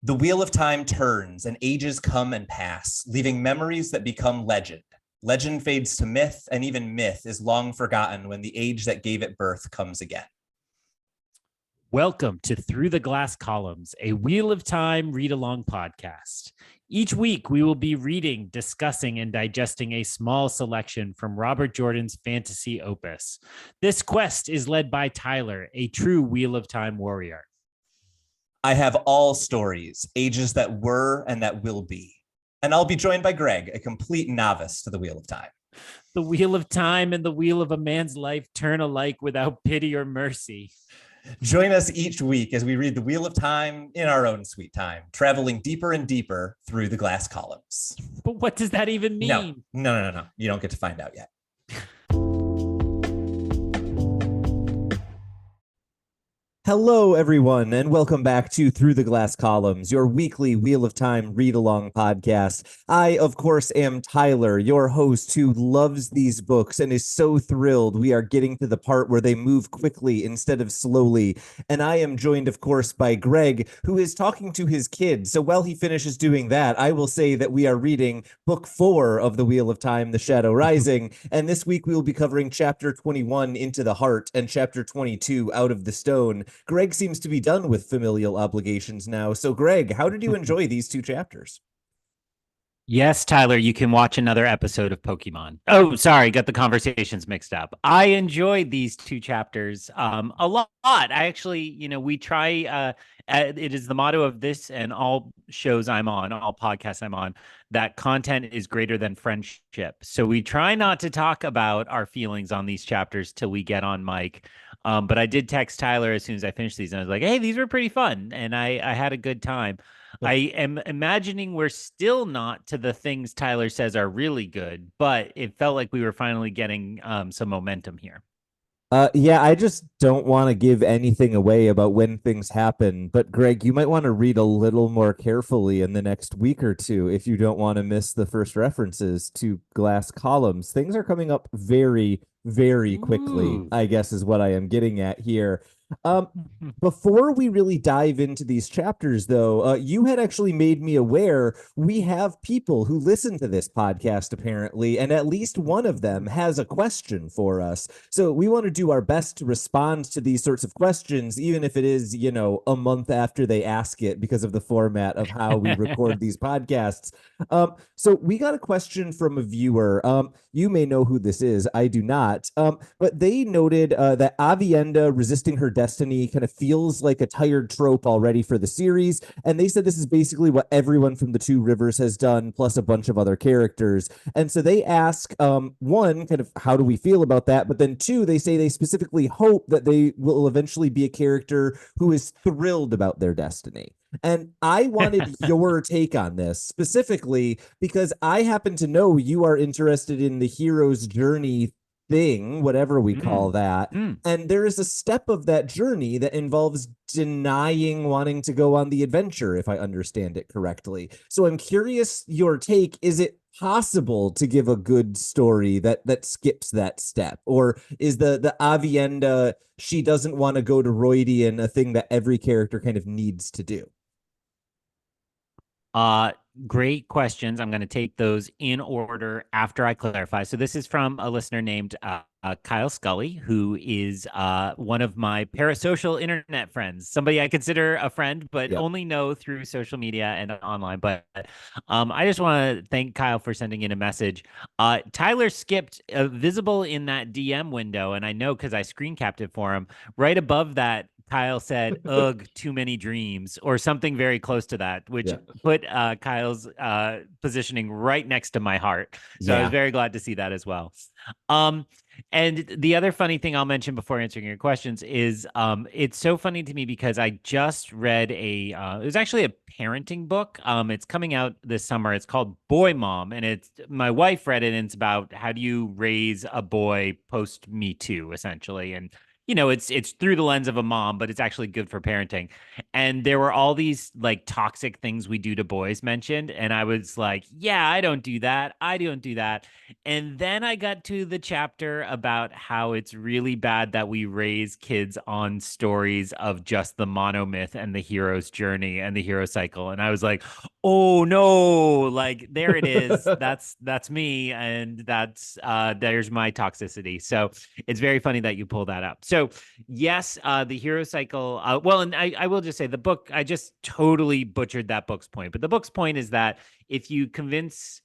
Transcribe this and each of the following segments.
The wheel of time turns and ages come and pass, leaving memories that become legend. Legend fades to myth, and even myth is long forgotten when the age that gave it birth comes again. Welcome to Through the Glass Columns, a Wheel of Time read-along podcast. Each week, we will be reading, discussing, and digesting a small selection from Robert Jordan's fantasy opus. This quest is led by Tylor, a true Wheel of Time warrior. I have all stories, ages that were and that will be. And I'll be joined by Greg, a complete novice to the Wheel of Time. The Wheel of Time and the wheel of a man's life turn alike without pity or mercy. Join us each week as we read the Wheel of Time in our own sweet time, traveling deeper and deeper through the glass columns. But what does that even mean? No. You don't get to find out yet. Hello, everyone, and welcome back to Through the Glass Columns, your weekly Wheel of Time read-along podcast. I, of course, am Tylor, your host who loves these books and is so thrilled we are getting to the part where they move quickly instead of slowly. And I am joined, of course, by Greg, who is talking to his kid. So while he finishes doing that, I will say that we are reading Book 4 of The Wheel of Time, The Shadow Rising, and this week we will be covering Chapter 21, Into the Heart, and Chapter 22, Out of the Stone. Greg seems to be done with familial obligations now. So, Greg, how did you enjoy these two chapters? Yes, Tylor, you can watch another episode of Pokemon. Oh, sorry, got the conversations mixed up. I enjoyed these two chapters a lot. I actually, we try, it is the motto of this and all shows I'm on, all podcasts I'm on, that content is greater than friendship. So we try not to talk about our feelings on these chapters till we get on mic. But I did text Tylor as soon as I finished these, and I was like, hey, these were pretty fun, and I had a good time. I am imagining we're still not to the things Tylor says are really good, but it felt like we were finally getting some momentum here. Yeah, I just don't want to give anything away about when things happen. But Greg, you might want to read a little more carefully in the next week or two if you don't want to miss the first references to glass columns. Things are coming up very, very quickly, I guess is what I am getting at here. Before we really dive into these chapters, though, you had actually made me aware we have people who listen to this podcast, apparently, and at least one of them has a question for us. So we want to do our best to respond to these sorts of questions, even if it is, a month after they ask it because of the format of how we record these podcasts. So we got a question from a viewer. You may know who this is. I do not. But they noted that Avienda resisting her destiny kind of feels like a tired trope already for the series. And they said this is basically what everyone from the Two Rivers has done, plus a bunch of other characters. And so they ask, one, kind of how do we feel about that? But then two, they say they specifically hope that they will eventually be a character who is thrilled about their destiny. And I wanted your take on this specifically because I happen to know you are interested in the hero's journey thing, whatever we call that. And there is a step of that journey that involves denying wanting to go on the adventure, if I understand it correctly. So I'm curious your take. Is it possible to give a good story that skips that step? Or is the Avienda, she doesn't want to go to Rhuidean, a thing that every character kind of needs to do? Great questions. I'm going to take those in order after I clarify. So this is from a listener named Kyle Scully, who is one of my parasocial internet friends, somebody I consider a friend, but only know through social media and online. But I just want to thank Kyle for sending in a message. Tylor skipped visible in that DM window, and I know because I screen capped it for him. Right above that, Kyle said, ugh, too many dreams, or something very close to that, which put Kyle's positioning right next to my heart. So I was very glad to see that as well. And the other funny thing I'll mention before answering your questions is it's so funny to me because I just read it was actually a parenting book. It's coming out this summer. It's called Boy Mom, and my wife read it, and it's about how do you raise a boy post Me Too, essentially. And it's through the lens of a mom, but it's actually good for parenting. And there were all these like toxic things we do to boys mentioned, and I was like, yeah, I don't do that. I don't do that. And then I got to the chapter about how it's really bad that we raise kids on stories of just the monomyth and the hero's journey and the hero cycle. And I was like, oh no, like there it is. That's me, and there's my toxicity. So it's very funny that you pull that up. So yes, the hero cycle. Well, and I will just say the book. I just totally butchered that book's point, but the book's point is that if you convince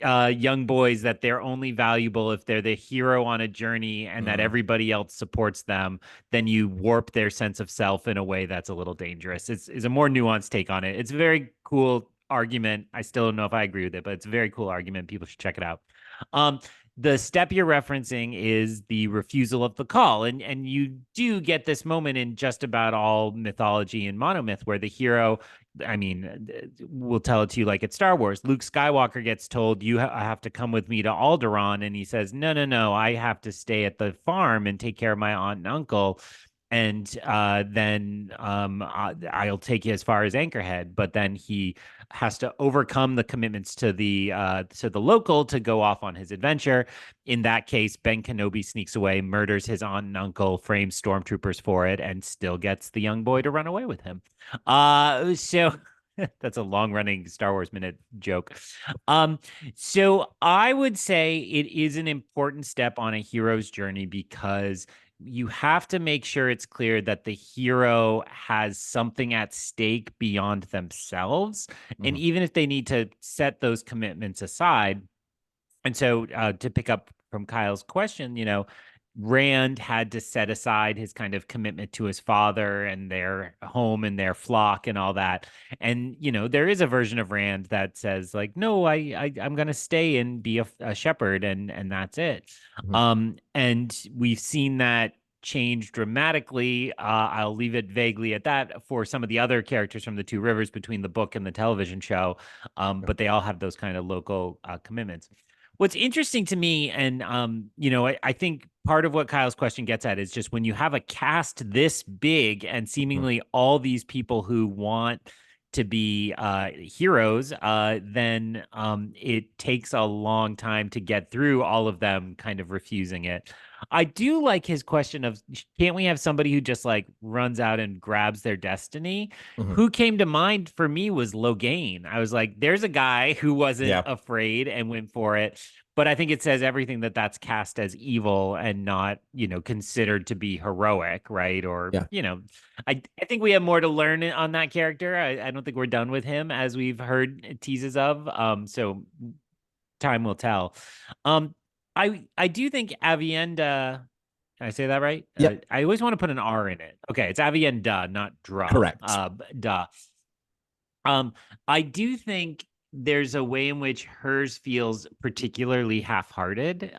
young boys that they're only valuable if they're the hero on a journey and that everybody else supports them, then you warp their sense of self in a way that's a little dangerous. It's a more nuanced take on it. It's a very cool argument. I still don't know if I agree with it, but it's a very cool argument. People should check it out. The step you're referencing is the refusal of the call. And you do get this moment in just about all mythology and monomyth where the hero, I mean, we'll tell it to you like it's Star Wars. Luke Skywalker gets told, I have to come with me to Alderaan. And he says, no, no, no, I have to stay at the farm and take care of my aunt and uncle. And then I'll take you as far as Anchorhead. But then he has to overcome the commitments to the local to go off on his adventure. In that case, Ben Kenobi sneaks away, murders his aunt and uncle, frames stormtroopers for it, and still gets the young boy to run away with him. So that's a long-running Star Wars Minute joke. So I would say it is an important step on a hero's journey because you have to make sure it's clear that the hero has something at stake beyond themselves. And even if they need to set those commitments aside. And so to pick up from Kyle's question, Rand had to set aside his kind of commitment to his father and their home and their flock and all that. And, there is a version of Rand that says like, no, I'm going to stay and be a shepherd and that's it. And we've seen that change dramatically. I'll leave it vaguely at that for some of the other characters from the Two Rivers between the book and the television show. But they all have those kind of local commitments. What's interesting to me, and I think part of what Kyle's question gets at is just when you have a cast this big and seemingly all these people who want to be heroes, then it takes a long time to get through all of them kind of refusing it. I do like his question of, can't we have somebody who just like runs out and grabs their destiny? Who came to mind for me was Logain. I was like, there's a guy who wasn't afraid and went for it. But I think it says everything that's cast as evil and not, considered to be heroic, right? Or, I think we have more to learn on that character. I don't think we're done with him as we've heard teases of. So time will tell. I do think Avienda. Can I say that right? Yeah. I always want to put an R in it. Okay, it's Avienda, not Dra. Correct. Duh. I do think there's a way in which hers feels particularly half-hearted.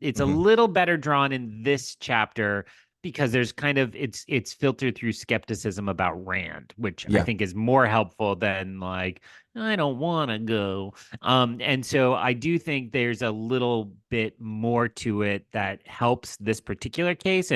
It's a little better drawn in this chapter because there's kind of it's filtered through skepticism about Rand, which I think is more helpful than like, I don't want to go. And so I do think there's a little bit more to it that helps this particular case.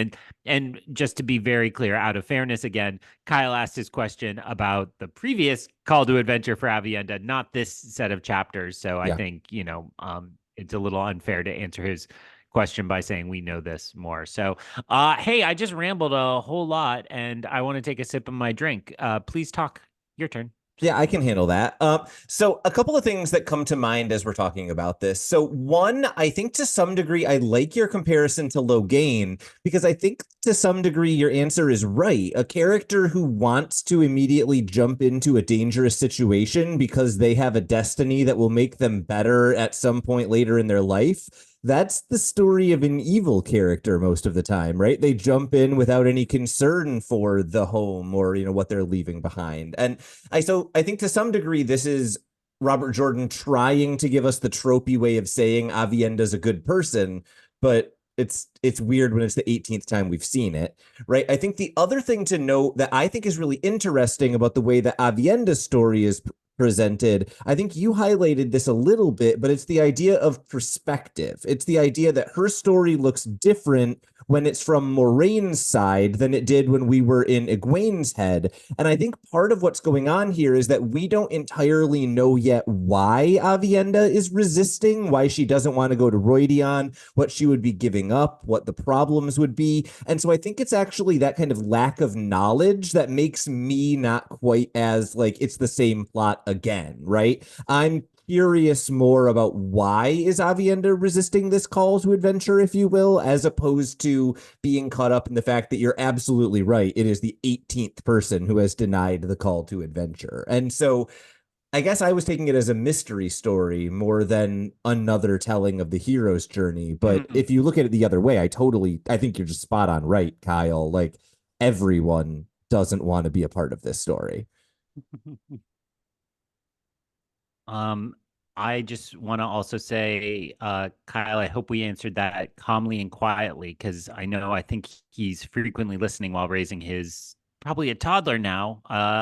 And just to be very clear, out of fairness, again, Kyle asked his question about the previous call to adventure for Avienda, not this set of chapters. So I think, it's a little unfair to answer his question by saying we know this more. So, hey, I just rambled a whole lot and I want to take a sip of my drink. Please talk. Your turn. Yeah, I can handle that. So a couple of things that come to mind as we're talking about this. So one, I think to some degree, I like your comparison to Logain because I think to some degree your answer is right. A character who wants to immediately jump into a dangerous situation because they have a destiny that will make them better at some point later in their life. That's the story of an evil character most of the time, right? They jump in without any concern for the home or, what they're leaving behind. And I think to some degree, this is Robert Jordan trying to give us the tropey way of saying Avienda's a good person, but it's weird when it's the 18th time we've seen it, right? I think the other thing to note that I think is really interesting about the way that Avienda's story is presented. I think you highlighted this a little bit, but it's the idea of perspective. It's the idea that her story looks different when it's from Moraine's side than it did when we were in Egwene's head. And I think part of what's going on here is that we don't entirely know yet why Avienda is resisting, why she doesn't want to go to Roidion, what she would be giving up, what the problems would be. And so I think it's actually that kind of lack of knowledge that makes me not quite as like it's the same plot again, right? I'm curious more about why is Avienda resisting this call to adventure, if you will, as opposed to being caught up in the fact that you're absolutely right. It is the 18th person who has denied the call to adventure. And so I guess I was taking it as a mystery story more than another telling of the hero's journey. But if you look at it the other way, I think you're just spot on right, Kyle. Like everyone doesn't want to be a part of this story. I just want to also say, Kyle, I hope we answered that calmly and quietly because I think he's frequently listening while raising his probably a toddler now,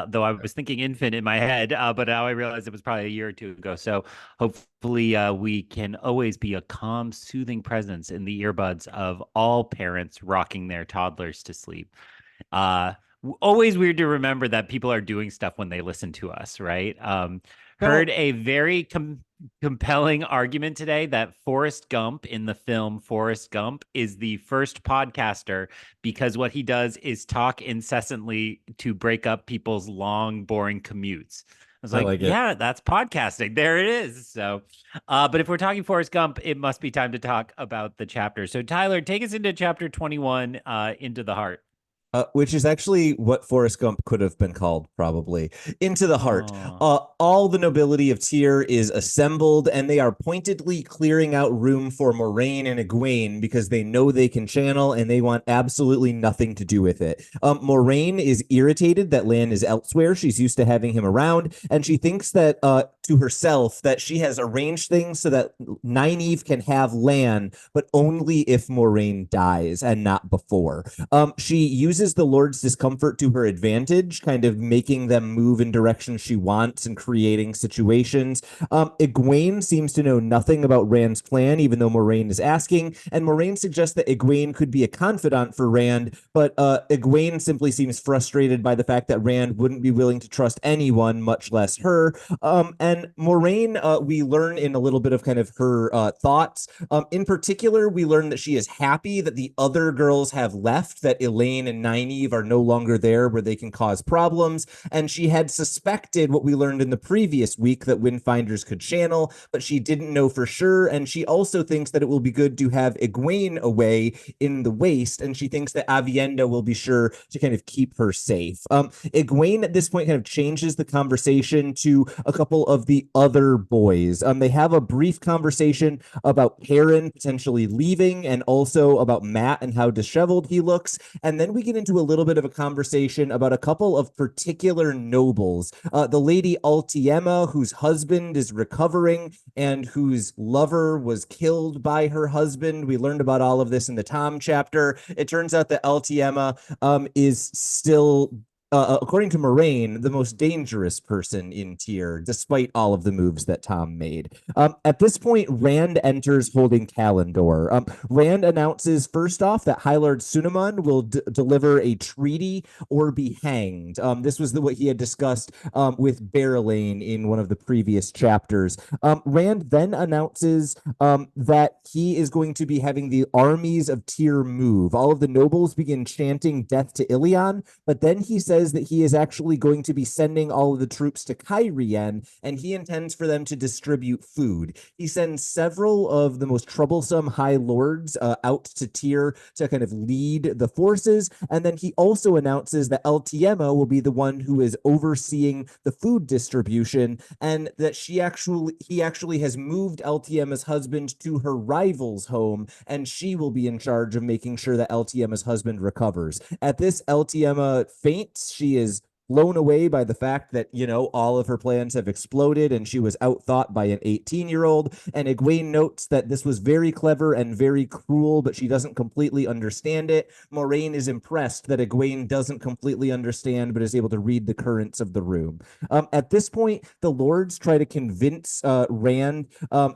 though I was thinking infant in my head, but now I realize it was probably a year or two ago. So hopefully we can always be a calm, soothing presence in the earbuds of all parents rocking their toddlers to sleep. Always weird to remember that people are doing stuff when they listen to us, right? Heard a very compelling argument today that Forrest Gump in the film Forrest Gump is the first podcaster because what he does is talk incessantly to break up people's long, boring commutes. I was like yeah, that's podcasting. There it is. So, but if we're talking Forrest Gump, it must be time to talk about the chapter. So, Tyler, take us into chapter 21, Into the Heart. Which is actually what Forrest Gump could have been called, probably. Into the Heart. All the nobility of Tyr is assembled, and they are pointedly clearing out room for Moiraine and Egwene because they know they can channel, and they want absolutely nothing to do with it. Moiraine is irritated that Lan is elsewhere. She's used to having him around, and she thinks that to herself that she has arranged things so that Nynaeve can have Lan, but only if Moiraine dies and not before. She uses the Lord's discomfort to her advantage, kind of making them move in directions she wants and creating situations. Egwene seems to know nothing about Rand's plan, even though Moiraine is asking, and Moiraine suggests that Egwene could be a confidant for Rand, but Egwene simply seems frustrated by the fact that Rand wouldn't be willing to trust anyone, much less her. And Moiraine, we learn in a little bit of kind of her thoughts. In particular, we learn that she is happy that the other girls have left, that Elaine and Nynaeve are no longer there where they can cause problems. And she had suspected what we learned in the previous week that Windfinders could channel, but she didn't know for sure. And she also thinks that it will be good to have Egwene away in the waste. And she thinks that Avienda will be sure to kind of keep her safe. Egwene at this point kind of changes the conversation to a couple of the other boys. They have a brief conversation about Perrin potentially leaving and also about Matt and how disheveled he looks. And then we get into a little bit of a conversation about a couple of particular nobles. The lady Altiema, whose husband is recovering and whose lover was killed by her husband. We learned about all of this in the Tom chapter. It turns out that Altiema is still according to Moiraine, the most dangerous person in Tyr, despite all of the moves that Tom made. At this point, Rand enters holding Kalendor. Rand announces, first off, that High Lord Sunamun will deliver a treaty or be hanged. This was what he had discussed with Berelain in one of the previous chapters. Rand then announces that he is going to be having the armies of Tyr move. All of the nobles begin chanting death to Ilion, but then he says that he is actually going to be sending all of the troops to Cairhien, and he intends for them to distribute food. He sends several of the most troublesome high lords out to Tyr to kind of lead the forces, and then he also announces that Eltiema will be the one who is overseeing the food distribution, and that he actually has moved Eltiema's husband to her rival's home, and she will be in charge of making sure that Eltiema's husband recovers. At this, Eltiema faints. She is blown away by the fact that, all of her plans have exploded and she was outthought by an 18-year-old. And Egwene notes that this was very clever and very cruel, but she doesn't completely understand it. Moiraine is impressed that Egwene doesn't completely understand, but is able to read the currents of the room. At this point, the lords try to convince Rand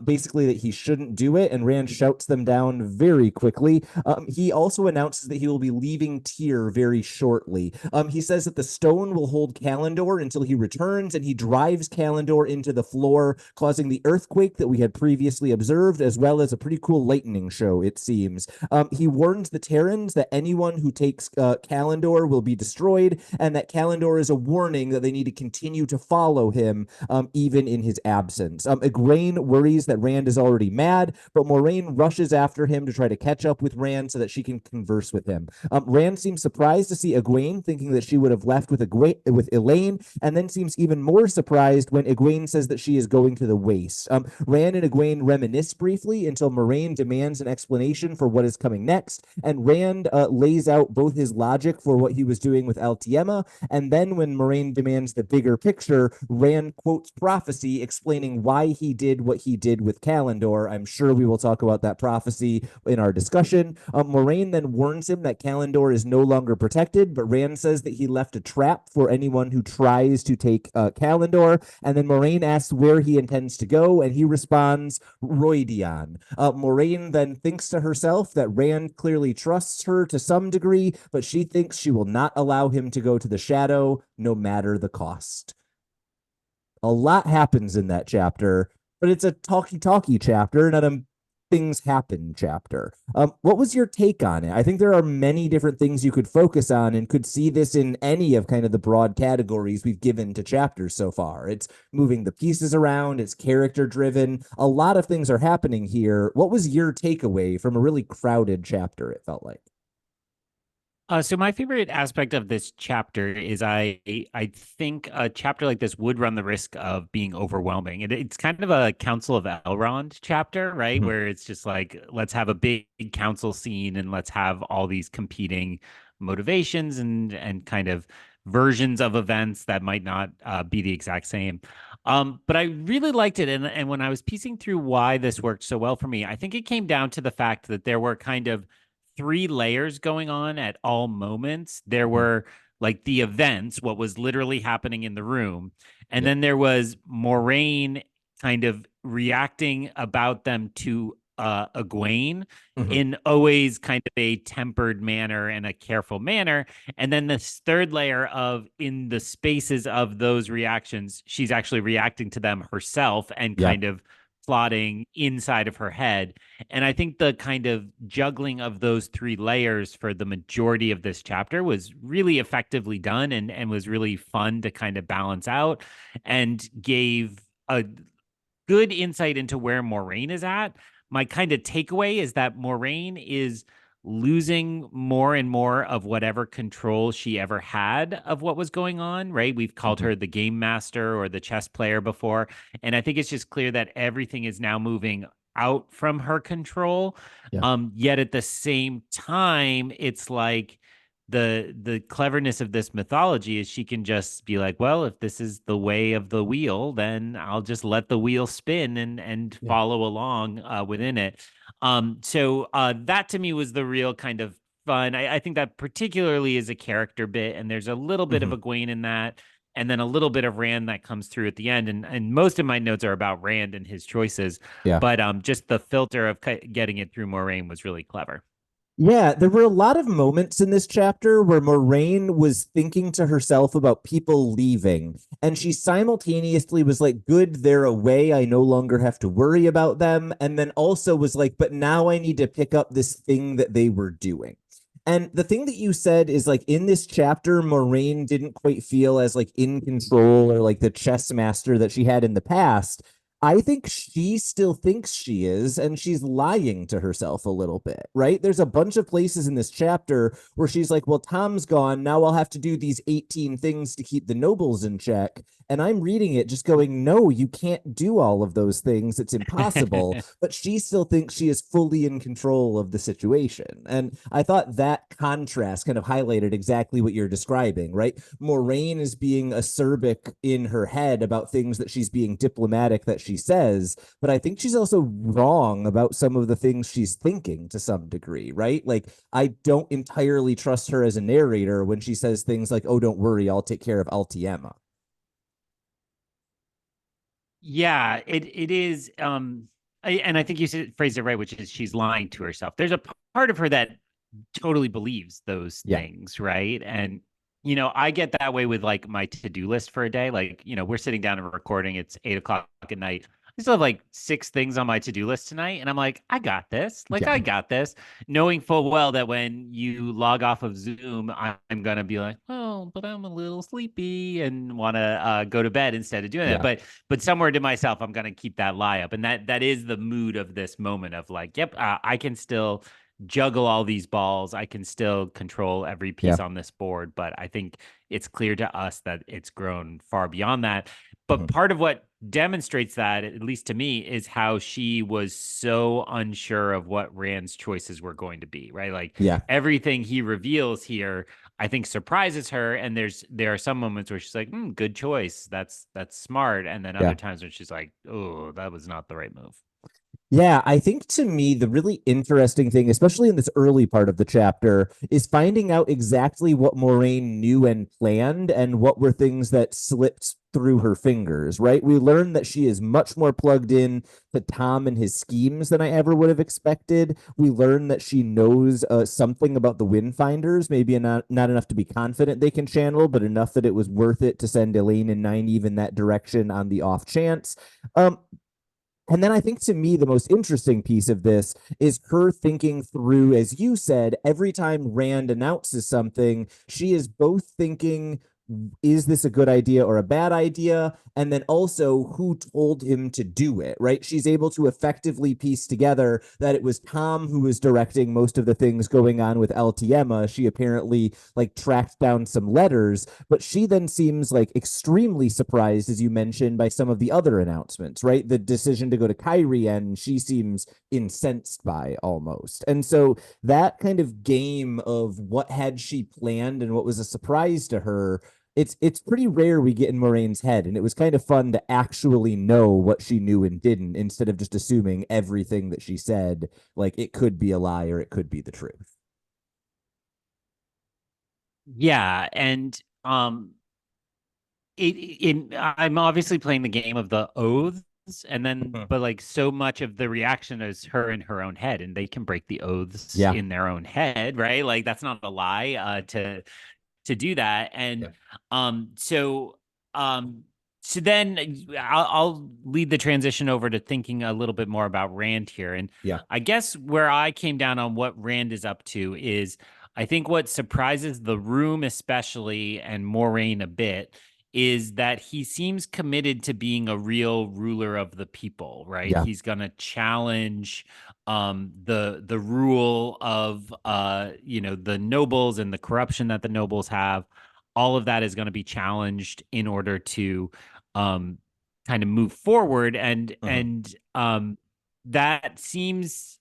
basically that he shouldn't do it, and Rand shouts them down very quickly. He also announces that he will be leaving Tyr very shortly. He says that the stone will hold Kalendor until he returns, and he drives Kalendor into the floor, causing the earthquake that we had previously observed, as well as a pretty cool lightning show, it seems. He warns the Terrans that anyone who takes Kalendor will be destroyed, and that Kalendor is a warning that they need to continue to follow him, even in his absence. Egwene worries that Rand is already mad, but Moiraine rushes after him to try to catch up with Rand so that she can converse with him. Rand seems surprised to see Egwene, thinking that she would have left with Elaine, and then seems even more surprised when Egwene says that she is going to the waste. Rand and Egwene reminisce briefly until Moiraine demands an explanation for what is coming next, and Rand lays out both his logic for what he was doing with Altiema, and then when Moiraine demands the bigger picture, Rand quotes prophecy explaining why he did what he did with Kalendor. I'm sure we will talk about that prophecy in our discussion. Moiraine then warns him that Kalendor is no longer protected, but Rand says that he left a trap for anyone who tries to take Kalendor, and then Moiraine asks where he intends to go, and he responds, Roidion. Moiraine then thinks to herself that Rand clearly trusts her to some degree, but she thinks she will not allow him to go to the shadow, no matter the cost. A lot happens in that chapter, but it's a talky chapter, not a things happen chapter. What was your take on it? I think there are many different things you could focus on and could see this in any of kind of the broad categories we've given to chapters so far. It's moving the pieces around, it's character driven. A lot of things are happening here. What was your takeaway from a really crowded chapter, it felt like? So my favorite aspect of this chapter is I think a chapter like this would run the risk of being overwhelming. It's kind of a Council of Elrond chapter, right? Mhm. Where it's just like, let's have a big council scene and let's have all these competing motivations and kind of versions of events that might not be the exact same. But I really liked it. And when I was piecing through why this worked so well for me, I think it came down to the fact that there were kind of three layers going on at all moments. There were like the events, what was literally happening in the room. And Yeah. then there was Moiraine kind of reacting about them to Egwene Mhm. in always kind of a tempered manner and a careful manner. And then this third layer of in the spaces of those reactions, she's actually reacting to them herself and Yeah. kind of plotting inside of her head. And I think the kind of juggling of those three layers for the majority of this chapter was really effectively done and was really fun to kind of balance out and gave a good insight into where Moiraine is at. My kind of takeaway is that Moiraine is losing more and more of whatever control she ever had of what was going on, right? We've called Mhm. her the game master or the chess player before. And I think it's just clear that everything is now moving out from her control. Yeah. Yet at the same time, it's like the cleverness of this mythology is she can just be like, well, if this is the way of the wheel, then I'll just let the wheel spin and Yeah. follow along within it. So that to me was the real kind of fun. I think that particularly is a character bit, and there's a little bit of Mhm. Egwene in that, and then a little bit of Rand that comes through at the end. And most of my notes are about Rand and his choices, Yeah. but just the filter of getting it through Moiraine was really clever. Yeah, there were a lot of moments in this chapter where Moiraine was thinking to herself about people leaving, and she simultaneously was like, good, they're away. I no longer have to worry about them. And then also was like, but now I need to pick up this thing that they were doing. And the thing that you said is like in this chapter, Moiraine didn't quite feel as like in control or like the chess master that she had in the past. I think she still thinks she is, and she's lying to herself a little bit, right? There's a bunch of places in this chapter where she's like, well, Tom's gone. Now I'll have to do these 18 things to keep the nobles in check. And I'm reading it just going, no, you can't do all of those things. It's impossible. But she still thinks she is fully in control of the situation. And I thought that contrast kind of highlighted exactly what you're describing, right? Moiraine is being acerbic in her head about things that she's being diplomatic that she says, but I think she's also wrong about some of the things she's thinking to some degree, right? Like, I don't entirely trust her as a narrator when she says things like, oh, don't worry, I'll take care of Altiema. Yeah, it is. And I think you phrased it right, which is she's lying to herself. There's a part of her that totally believes those Yeah. things, right? And I get that way with like my to-do list for a day. Like, we're sitting down and recording. It's 8 o'clock at night. I still have like 6 things on my to-do list tonight, and I'm like, I got this. Like, Yeah. I got this, knowing full well that when you log off of Zoom, I'm gonna be like, oh, but I'm a little sleepy and want to go to bed instead of doing that. Yeah. But somewhere to myself, I'm gonna keep that lie up, and that is the mood of this moment of like, yep, I can still juggle all these balls. I can still control every Yeah. piece on this board, but I think it's clear to us that it's grown far beyond that. But part of what demonstrates that, at least to me, is how she was so unsure of what Rand's choices were going to be, right? Like Yeah. everything he reveals here, I think surprises her. And there are some moments where she's like, good choice. That's smart. And then other times when she's like, oh, that was not the right move. Yeah, I think to me, the really interesting thing, especially in this early part of the chapter, is finding out exactly what Moiraine knew and planned and what were things that slipped through her fingers, right? We learn that she is much more plugged in to Tom and his schemes than I ever would have expected. We learn that she knows something about the Windfinders, maybe not enough to be confident they can channel, but enough that it was worth it to send Elaine and Nynaeve in that direction on the off chance. And then I think to me, the most interesting piece of this is her thinking through, as you said, every time Rand announces something, she is both thinking, is this a good idea or a bad idea? And then also who told him to do it, right? She's able to effectively piece together that it was Tom who was directing most of the things going on with Altiema. She apparently like tracked down some letters, but she then seems like extremely surprised, as you mentioned, by some of the other announcements, right? The decision to go to Kyrie, and she seems incensed by almost. And so that kind of game of what had she planned and what was a surprise to her, it's pretty rare we get in Moraine's head, and it was kind of fun to actually know what she knew and didn't instead of just assuming everything that she said, like it could be a lie or it could be the truth. Yeah, and I'm obviously playing the game of the oaths, and then but like so much of the reaction is her in her own head, and they can break the oaths Yeah. in their own head, right? Like that's not a lie to do that. And so so then I'll lead the transition over to thinking a little bit more about Rand here. And Yeah. I guess where I came down on what Rand is up to is I think what surprises the room, especially, and Moiraine a bit, is that he seems committed to being a real ruler of the people, right? Yeah. He's going to challenge the rule of the nobles and the corruption that the nobles have. All of that is going to be challenged in order to um kind of move forward, and that seems,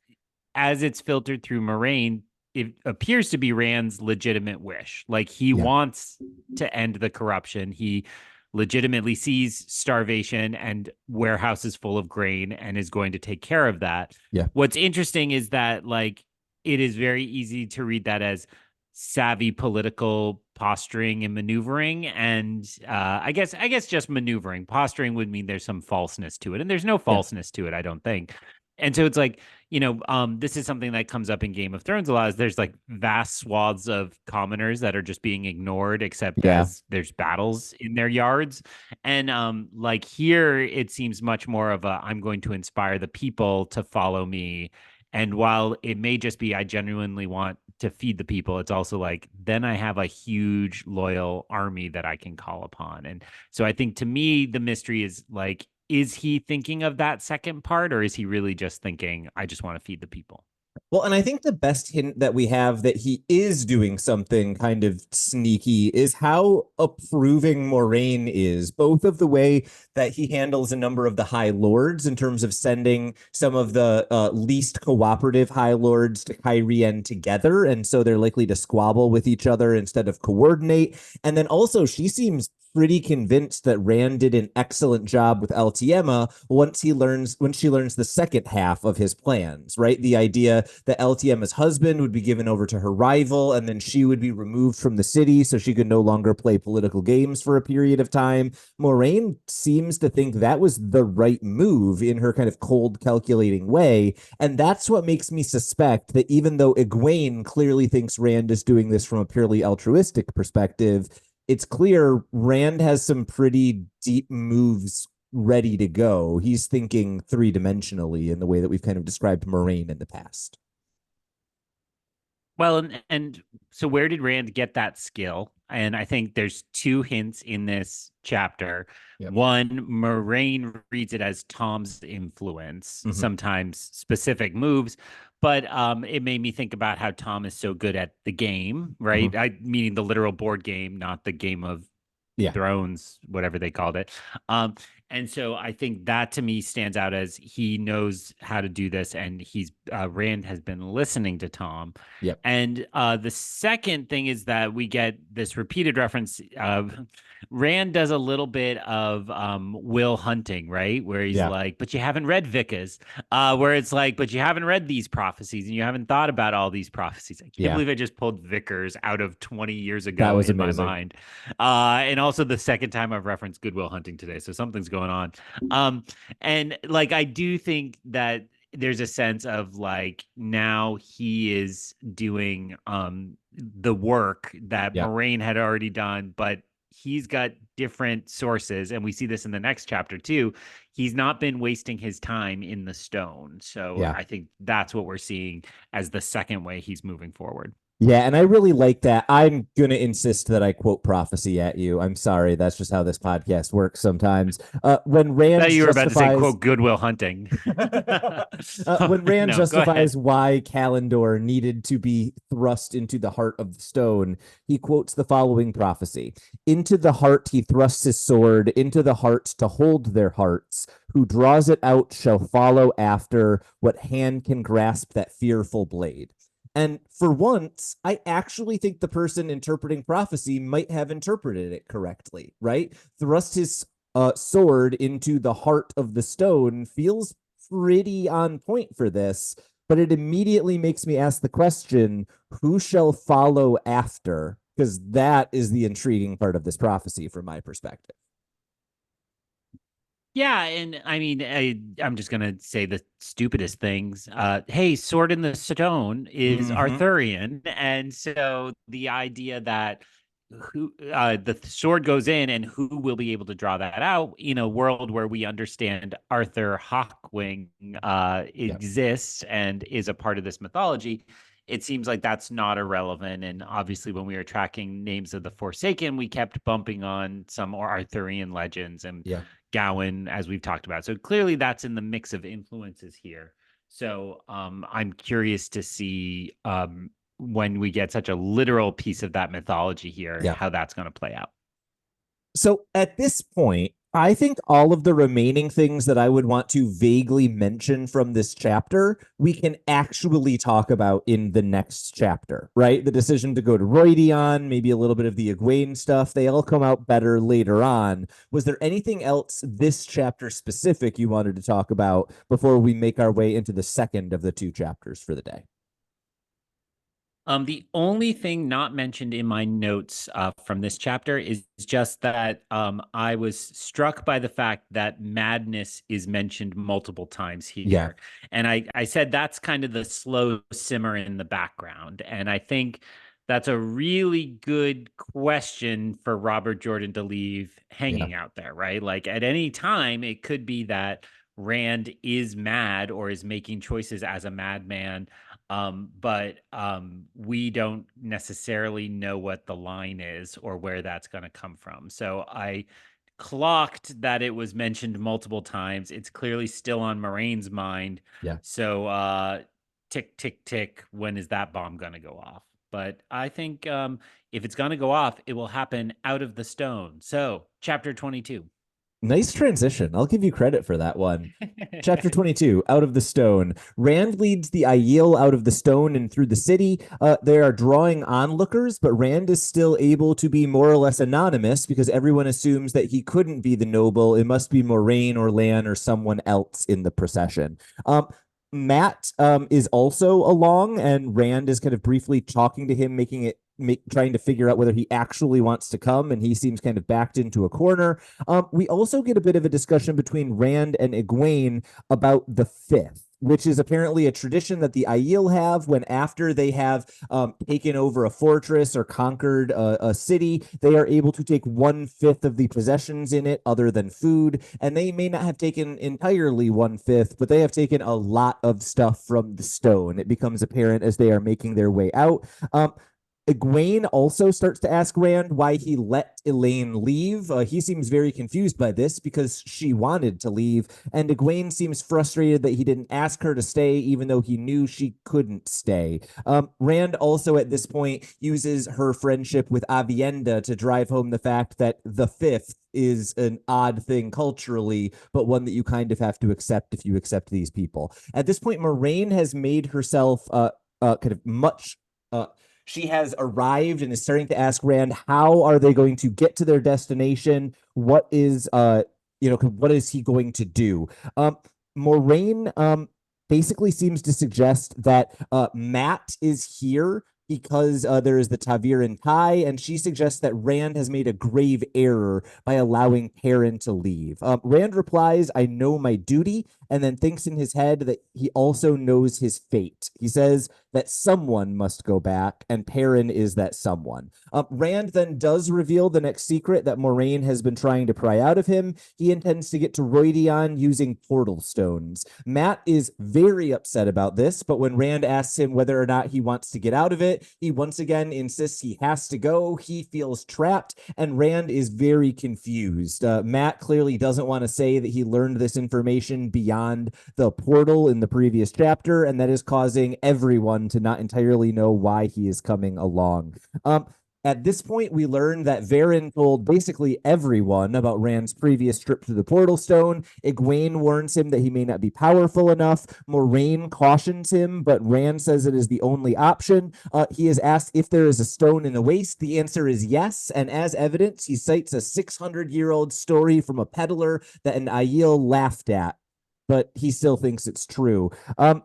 as it's filtered through Moraine, it appears to be Rand's legitimate wish. Like he Yeah. wants to end the corruption. He legitimately sees starvation and warehouses full of grain and is going to take care of that. Yeah. What's interesting is that like it is very easy to read that as savvy political posturing and maneuvering, and I guess just maneuvering. Posturing would mean there's some falseness to it, and there's no falseness to it, I don't think. And so it's like, this is something that comes up in Game of Thrones a lot, is there's like vast swaths of commoners that are just being ignored, except as there's battles in their yards. And like here, it seems much more of a, I'm going to inspire the people to follow me. And while it may just be, I genuinely want to feed the people, it's also like, then I have a huge loyal army that I can call upon. And so I think to me, the mystery is like, is he thinking of that second part, or is he really just thinking, I just want to feed the people? Well, and I think the best hint that we have that he is doing something kind of sneaky is how approving Moiraine is, both of the way that he handles a number of the High Lords in terms of sending some of the least cooperative High Lords to Cairhien together. And so they're likely to squabble with each other instead of coordinate. And then also, she seems pretty convinced that Rand did an excellent job with Eltiema once she learns the second half of his plans, right? The idea that Eltiema's husband would be given over to her rival and then she would be removed from the city so she could no longer play political games for a period of time. Moiraine seems to think that was the right move in her kind of cold, calculating way. And that's what makes me suspect that even though Egwene clearly thinks Rand is doing this from a purely altruistic perspective, it's clear Rand has some pretty deep moves ready to go. He's thinking three-dimensionally in the way that we've kind of described Moiraine in the past. Well, and so where did Rand get that skill? And I think there's two hints in this chapter. Yep. One, Moiraine reads it as Tom's influence, sometimes specific moves, but it made me think about how Tom is so good at the game, right? Meaning the literal board game, not the game of Thrones, whatever they called it. And so I think that to me stands out as he knows how to do this, and Rand has been listening to Tom. Yep. And the second thing is that we get this repeated reference of Rand does a little bit of Will Hunting, right? Where he's like, but you haven't read Vickas, where it's like, but you haven't read these prophecies and you haven't thought about all these prophecies. I can't believe I just pulled Vickers out of 20 years ago. That was in amazing. My mind. And also the second time I've referenced Good Will Hunting today. So something's going on. And like, I do think that there's a sense of like, now he is doing the work that Moiraine had already done, but he's got different sources, and we see this in the next chapter too. He's not been wasting his time in the stone. So I think that's what we're seeing as the second way he's moving forward. Yeah, and I really like that. I'm going to insist that I quote prophecy at you. I'm sorry. That's just how this podcast works sometimes. When Rand you were about to say, quote, Good Will Hunting. When Rand justifies why Kalendor needed to be thrust into the heart of the stone, he quotes the following prophecy. Into the heart he thrusts his sword, into the hearts to hold their hearts. Who draws it out shall follow after. What hand can grasp that fearful blade? And for once, I actually think the person interpreting prophecy might have interpreted it correctly, right? Thrust his sword into the heart of the stone feels pretty on point for this, but it immediately makes me ask the question, who shall follow after? Because that is the intriguing part of this prophecy from my perspective. Yeah, and I mean, I'm just gonna say the stupidest things. Hey, Sword in the Stone is Arthurian, and so the idea that the sword goes in and who will be able to draw that out in a world where we understand Arthur Hawkwing exists and is a part of this mythology. It seems like that's not irrelevant. And obviously, when we were tracking names of the Forsaken, we kept bumping on some Arthurian legends and Gawain, as we've talked about. So clearly that's in the mix of influences here. So I'm curious to see when we get such a literal piece of that mythology here, how that's going to play out. So at this point, I think all of the remaining things that I would want to vaguely mention from this chapter, we can actually talk about in the next chapter, right? The decision to go to Rhuidean, maybe a little bit of the Egwene stuff, they all come out better later on. Was there anything else this chapter specific you wanted to talk about before we make our way into the second of the two chapters for the day? The only thing not mentioned in my notes from this chapter is just that I was struck by the fact that madness is mentioned multiple times here. Yeah. And I said that's kind of the slow simmer in the background. And I think that's a really good question for Robert Jordan to leave hanging out there, right? Like at any time, it could be that Rand is mad or is making choices as a madman. But we don't necessarily know what the line is or where that's going to come from. So I clocked that it was mentioned multiple times. It's clearly still on Moraine's mind. Yeah. So tick, tick, tick. When is that bomb going to go off? But I think if it's going to go off, it will happen out of the stone. So, chapter 22. Nice transition. I'll give you credit for that one. Chapter 22, Out of the Stone. Rand leads the Aiel out of the stone and through the city. They are drawing onlookers, but Rand is still able to be more or less anonymous because everyone assumes that he couldn't be the noble. It must be Moiraine or Lan or someone else in the procession. Matt is also along, and Rand is kind of briefly talking to him, trying to figure out whether he actually wants to come, and he seems kind of backed into a corner. We also get a bit of a discussion between Rand and Egwene about the fifth, which is apparently a tradition that the Aiel have when after they have taken over a fortress or conquered a city, they are able to take 1/5 of the possessions in it other than food. And they may not have taken entirely 1/5, but they have taken a lot of stuff from the stone. It becomes apparent as they are making their way out. Egwene also starts to ask Rand why he let Elaine leave. He seems very confused by this because she wanted to leave, and Egwene seems frustrated that he didn't ask her to stay, even though he knew she couldn't stay. Rand also at this point uses her friendship with Avienda to drive home the fact that the fifth is an odd thing culturally, but one that you kind of have to accept if you accept these people. At this point, Moiraine has made herself kind of much... She has arrived and is starting to ask Rand, how are they going to get to their destination? What is what is he going to do? Moiraine basically seems to suggest that Matt is here because there is the Ta'veren Kai, and she suggests that Rand has made a grave error by allowing Perrin to leave. Rand replies, "I know my duty," and then thinks in his head that he also knows his fate. He says that someone must go back, and Perrin is that someone. Rand then does reveal the next secret that Moiraine has been trying to pry out of him. He intends to get to Roidion using portal stones. Matt is very upset about this, but when Rand asks him whether or not he wants to get out of it, he once again insists he has to go. He feels trapped, and Rand is very confused. Matt clearly doesn't want to say that he learned this information beyond the portal in the previous chapter, and that is causing everyone to not entirely know why he is coming along. At this point, we learn that Varen told basically everyone about Rand's previous trip to the Portal Stone. Egwene warns him that he may not be powerful enough. Moiraine cautions him, but Rand says it is the only option. He is asked if there is a stone in the waste. The answer is yes, and as evidence, he cites a 600-year-old story from a peddler that an Aiel laughed at, but he still thinks it's true.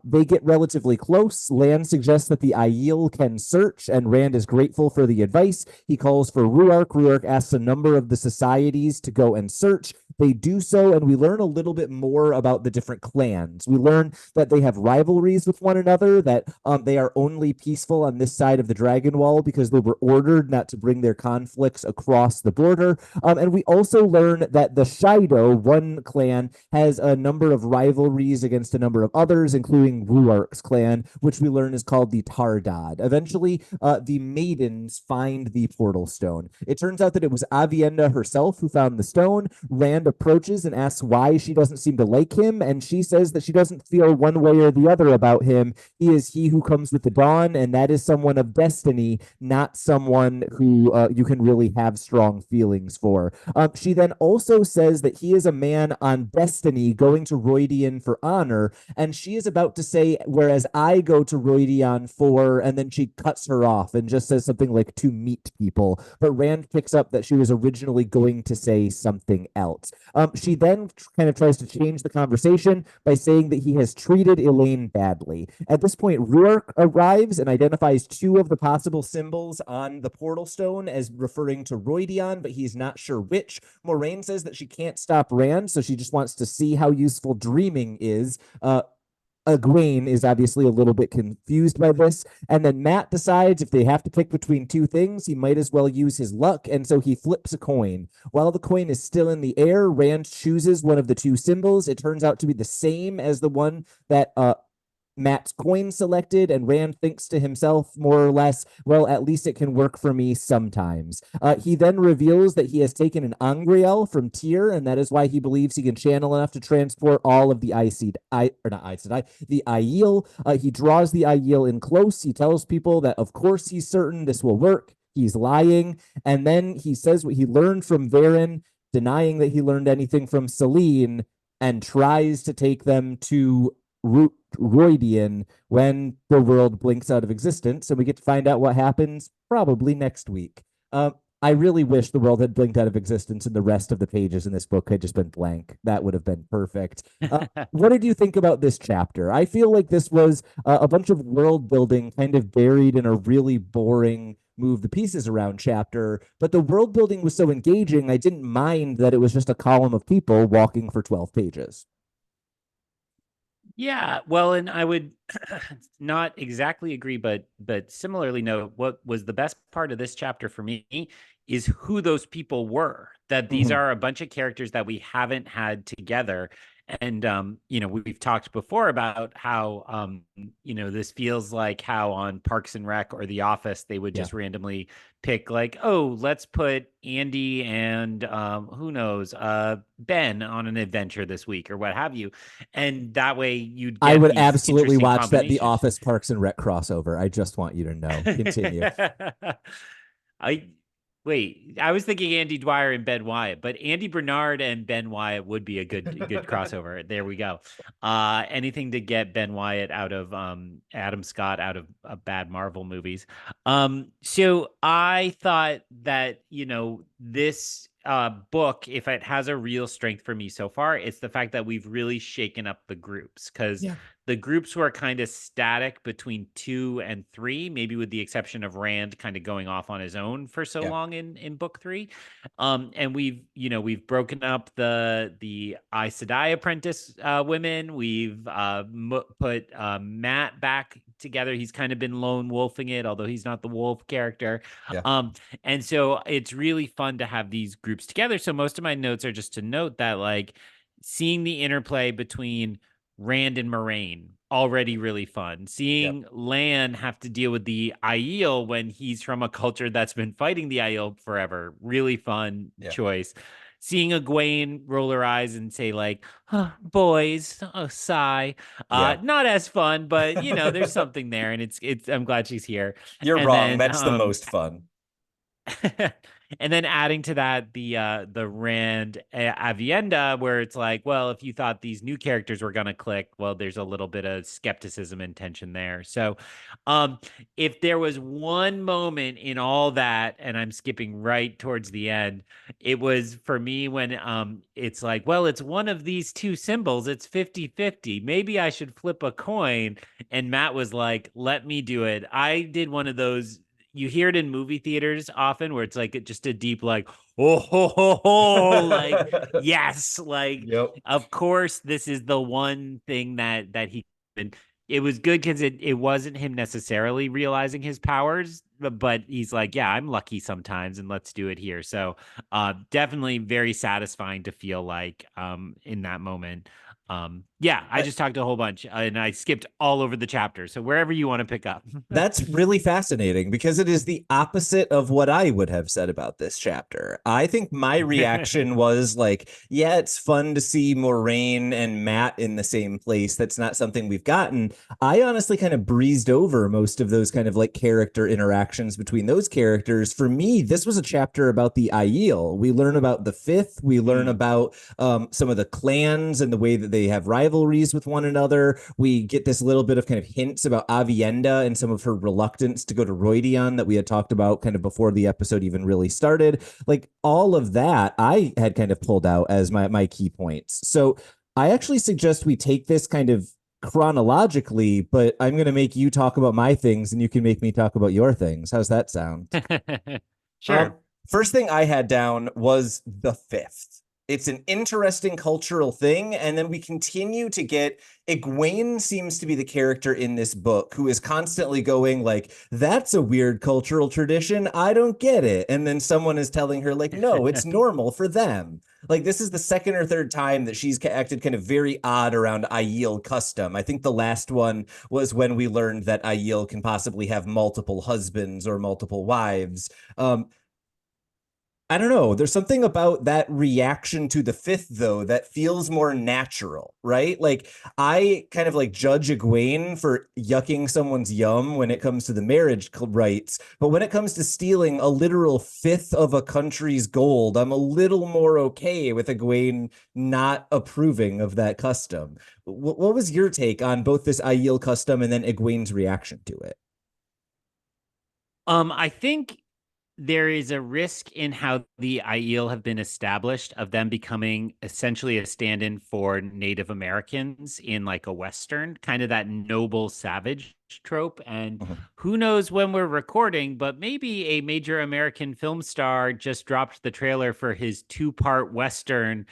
They get relatively close. Lan suggests that the Aiel can search, and Rand is grateful for the advice. He calls for Ruark. Ruark asks a number of the societies to go and search. They do so, and we learn a little bit more about the different clans. We learn that they have rivalries with one another, that they are only peaceful on this side of the Dragon Wall because they were ordered not to bring their conflicts across the border. And we also learn that the Shido, one clan, has a number of rivalries against a number of others, including Ruark's clan, which we learn is called the Tardad. Eventually, the maidens find the portal stone. It turns out that it was Avienda herself who found the stone. Rand approaches and asks why she doesn't seem to like him, and she says that she doesn't feel one way or the other about him. He is he who comes with the dawn, and that is someone of destiny, not someone who you can really have strong feelings for. She then also says that he is a man on destiny going to Roidion for honor, and she is about to say, whereas I go to Roidion for, and then she cuts her off and just says something like to meet people. But Rand picks up that she was originally going to say something else. She then kind of tries to change the conversation by saying that he has treated Elaine badly. At this point, Ruark arrives and identifies two of the possible symbols on the portal stone as referring to Roidion, but he's not sure which. Moiraine says that she can't stop Rand, so she just wants to see how useful dreaming is. Egwene is obviously a little bit confused by this, and then Matt decides if they have to pick between two things, he might as well use his luck, and so he flips a coin. While the coin is still in the air, Rand chooses one of the two symbols. It turns out to be the same as the one that Matt's coin selected, and Rand thinks to himself, more or less, well, at least it can work for me sometimes. He then reveals that he has taken an Angriel from Tyr, and that is why he believes he can channel enough to transport all of the the Aiel. He draws the Aiel in close. He tells people that, of course, he's certain this will work. He's lying. And then he says what he learned from Varen, denying that he learned anything from Selene, and tries to take them to Roydian when the world blinks out of existence. And we get to find out what happens probably next week. I really wish the world had blinked out of existence and the rest of the pages in this book had just been blank. That would have been perfect. What did you think about this chapter? I feel like this was a bunch of world building kind of buried in a really boring move the pieces around chapter, but the world building was so engaging, I didn't mind that it was just a column of people walking for 12 pages. Yeah, well, and I would not exactly agree, but similarly note what was the best part of this chapter for me is who those people were. That these are a bunch of characters that we haven't had together. And we've talked before about how this feels like how on Parks and Rec or The Office they would just randomly pick like, oh, let's put Andy and who knows, Ben on an adventure this week or what have you. And that way you'd get I would these absolutely interesting watch that The combinations. Office Parks and Rec crossover. I just want you to know. Continue. I was thinking Andy Dwyer and Ben Wyatt, but Andy Bernard and Ben Wyatt would be a good crossover. There we go. Anything to get Ben Wyatt out of Adam Scott out of bad Marvel movies. So I thought that this book, if it has a real strength for me so far, it's the fact that we've really shaken up the groups, because the groups were kind of static between 2 and 3, maybe with the exception of Rand kind of going off on his own for so long in book 3. And we've broken up the Aes Sedai apprentice women. We've put Matt back together. He's kind of been lone wolfing it, although he's not the wolf character. And so it's really fun to have these groups together. So most of my notes are just to note that, like, seeing the interplay between Rand and Moiraine, already really fun. Seeing Lan have to deal with the Aiel when he's from a culture that's been fighting the Aiel forever, really fun choice. Seeing Egwene roll her eyes and say like, boys, sigh. Not as fun, but there's something there, and it's I'm glad she's here. You're wrong. That's the most fun. And then adding to that the Rand Avienda, where it's like, well, if you thought these new characters were gonna click, well, there's a little bit of skepticism and tension there. So if there was one moment in all that, and I'm skipping right towards the end, it was for me when it's like, well, it's one of these two symbols, it's 50-50. Maybe I should flip a coin. And Matt was like, let me do it. I did one of those. You hear it in movie theaters often where it's like just a deep, like, oh, ho, ho, ho, like, yes, like, of course, this is the one thing that he, and it was good because it wasn't him necessarily realizing his powers, but he's like, yeah, I'm lucky sometimes, and let's do it here. So definitely very satisfying to feel like in that moment. I just talked a whole bunch and I skipped all over the chapter. So wherever you want to pick up. That's really fascinating because it is the opposite of what I would have said about this chapter. I think my reaction was like, yeah, it's fun to see Moiraine and Matt in the same place. That's not something we've gotten. I honestly kind of breezed over most of those kind of like character interactions between those characters. For me, this was a chapter about the Aiel. We learn about the Fifth. We learn about some of the clans and the way that they have rivalries with one another. We get this little bit of kind of hints about Avienda and some of her reluctance to go to Roydion that we had talked about kind of before the episode even really started. Like all of that I had kind of pulled out as my key points. So I actually suggest we take this kind of chronologically, but I'm going to make you talk about my things and you can make me talk about your things. How's that sound? Sure. First thing I had down was the Fifth. It's an interesting cultural thing. And then we continue to get Egwene seems to be the character in this book who is constantly going like, that's a weird cultural tradition. I don't get it. And then someone is telling her like, no, it's normal for them. Like this is the second or third time that she's acted kind of very odd around Aiel custom. I think the last one was when we learned that Aiel can possibly have multiple husbands or multiple wives. I don't know. There's something about that reaction to the fifth, though, that feels more natural, right? Like, I kind of like judge Egwene for yucking someone's yum when it comes to the marriage rights. But when it comes to stealing a literal fifth of a country's gold, I'm a little more okay with Egwene not approving of that custom. What was your take on both this Aiel custom and then Egwene's reaction to it? I think there is a risk in how the Aiel have been established of them becoming essentially a stand-in for Native Americans in like a Western, kind of that noble savage trope. And who knows when we're recording, but maybe a major American film star just dropped the trailer for his two-part Western